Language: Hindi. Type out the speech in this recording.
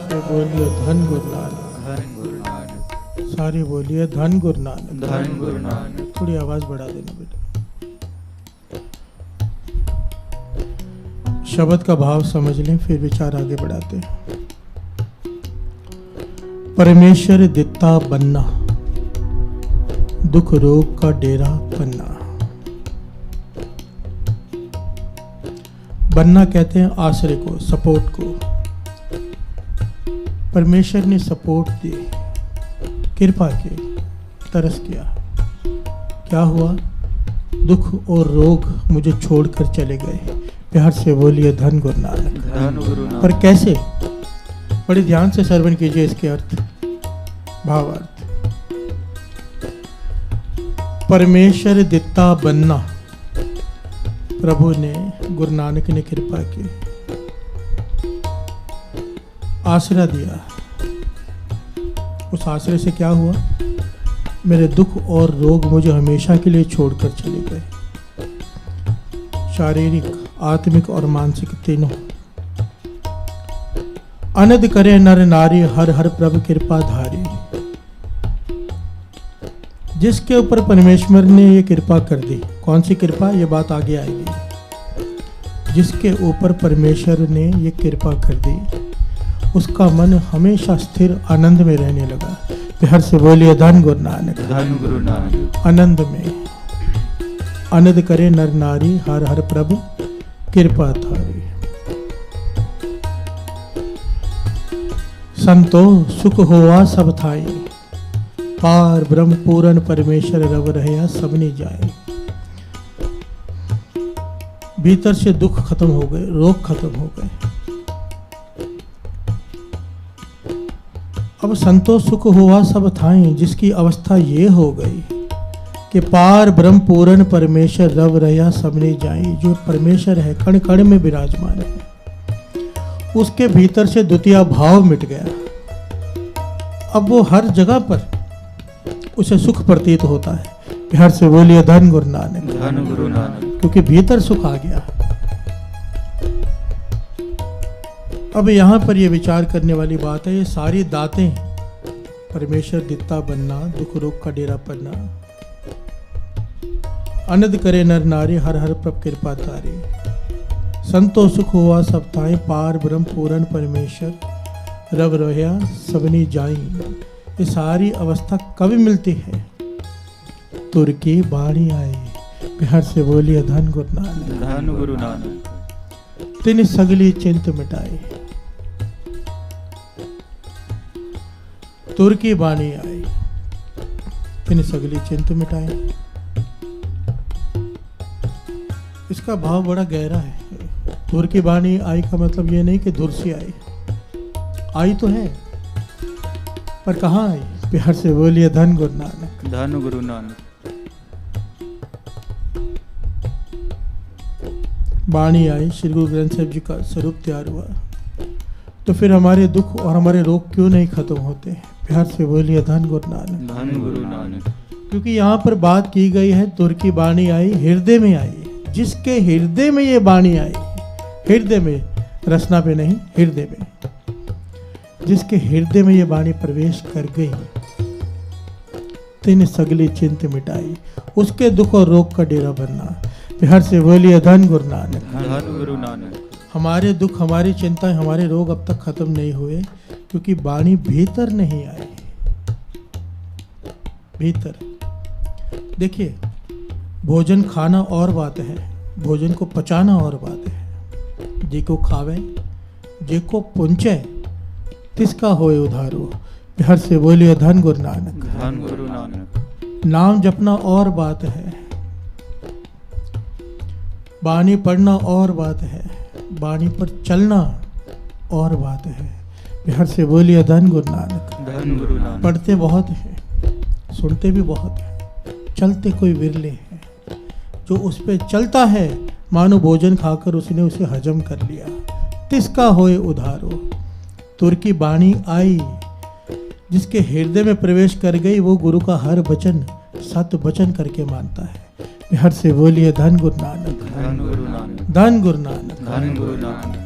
से बोलिए धन गुरु नानक। धन गुरु नानक। सारी बोलिए धन गुरु नानक। धन गुरु नानक। थोड़ी आवाज बढ़ा देना बेटा। शब्द का भाव समझ लें, फिर विचार आगे बढ़ाते हैं। परमेश्वर दिता बनना, दुख रोग का डेरा पन्ना। बनना कहते हैं आश्रय को, सपोर्ट को। परमेश्वर ने सपोर्ट दी, कृपा की, तरस किया। क्या हुआ? दुख और रोग मुझे छोड़कर चले गए। प्यार से बोलिए धन गुरु नानक। धन गुरु नानक। पर कैसे? बड़े ध्यान से श्रवण कीजिए इसके अर्थ, भावार्थ। परमेश्वर दिता बनना, प्रभु ने, गुरु नानक ने कृपा की, आश्रय दिया। उस आश्रय से क्या हुआ? मेरे दुख और रोग मुझे हमेशा के लिए छोड़कर चले गए। शारीरिक, आत्मिक और मानसिक तीनों। अनद करे नर नारी, हर हर प्रभु कृपा धारी। जिसके ऊपर परमेश्वर ने ये कृपा कर दी, कौन सी कृपा? ये बात आगे आएगी। जिसके ऊपर परमेश्वर ने ये कृपा कर दी, उसका मन हमेशा स्थिर आनंद में रहने लगा। प्यार से बोलिए धन गुरु नानक। धन गुरु नानक। आनंद में। आनंद करे नर नारी, हर हर प्रभु कृपा धारी। संतो सुख होवा सब थाई, पार ब्रह्म पूरन परमेश्वर रव रहया सबनी जाए। भीतर से दुख खत्म हो गए, रोग खत्म हो गए। अब संतोष सुख हुआ सब थाई, जिसकी अवस्था ये हो गई कि पार ब्रह्म पूरन परमेश्वर रव रहया सबने जाई। जो परमेश्वर है, कण कण में विराजमान है, उसके भीतर से द्वितीय भाव मिट गया। अब वो हर जगह पर उसे सुख प्रतीत होता है। प्यार से बोलिए धन गुरु नानक। धन गुरु नानक। क्योंकि भीतर सुख आ गया। अब यहाँ पर ये विचार करने वाली बात है, ये सारी दातें, परमेश्वर दिता बनना, दुख रोग का डेरा पन्ना, अनद करे नर नारी, हर हर प्रभ कृपा तारी। संतो सुख हुआ सब थाई, पार ब्रह्म पूरन परमेश्वर रव रोया सबनी जाई। ये सारी अवस्था कब मिलती है? तुर की बाणी आई। प्यार से बोलिए धन गुरु नानक। धन गुरु नानक। तिन सगली चिंत मिटाई। तुर की बाणी आई, तिन सगली चिंत मिटाई। इसका भाव बड़ा गहरा है। तुर की बाणी आई का मतलब ये नहीं कि दूर से आई, आई तो है, पर कहाँ आई? प्यार से बोलिए धन गुरु नानक। धन गुरु नानक। बाणी आई, श्री गुरु ग्रंथ साहिब जी का स्वरूप तैयार हुआ। तो फिर हमारे दुख और हमारे रोग क्यों नहीं खत्म होते? प्यार से बोलिए धन गुरु नानक। धन गुरु नानक। क्योंकि यहाँ पर बात की गई है, तुर की बाणी आई, हृदय में आई। जिसके हृदय में ये बाणी आई, हृदय में, रसना पे नहीं, हृदय में, जिसके हृदय में ये बाणी प्रवेश कर गई, तिन सगली चिंत मिटाई। उसके दुख और रोग का डेरा बनना। प्यार से बोलिए धन गुरु नानक। धन गुरु नानक। हमारे दुख, हमारी चिंताएं, हमारे रोग अब तक खत्म नहीं हुए, क्योंकि बाणी भीतर नहीं आई। भीतर देखिए, भोजन खाना और बात है, भोजन को पचाना और बात है। जी को खावे, जी को पुंचे, तिसका होए उधारो। प्यार से बोलिए धन गुरु नानक। धन गुरु नानक। नाम जपना और बात है, बाणी पढ़ना और बात है, बाणी पर चलना और बात है। प्यार से बोलिए धन गुरु नानक। धन गुरु नानक। पढ़ते बहुत हैं, सुनते भी बहुत हैं, चलते कोई विरले हैं। जो उस पे चलता है, मानो भोजन खाकर उसने उसे हजम कर लिया। तिसका होए उधारो। तुर की बाणी आई, जिसके हृदय में प्रवेश कर गई, वो गुरु का हर वचन सत वचन करके मानता है। प्यार से बोलिए धन गुरु नानक। धन गुरु नानक। धन गुरु नानक। धन गुरु नानक।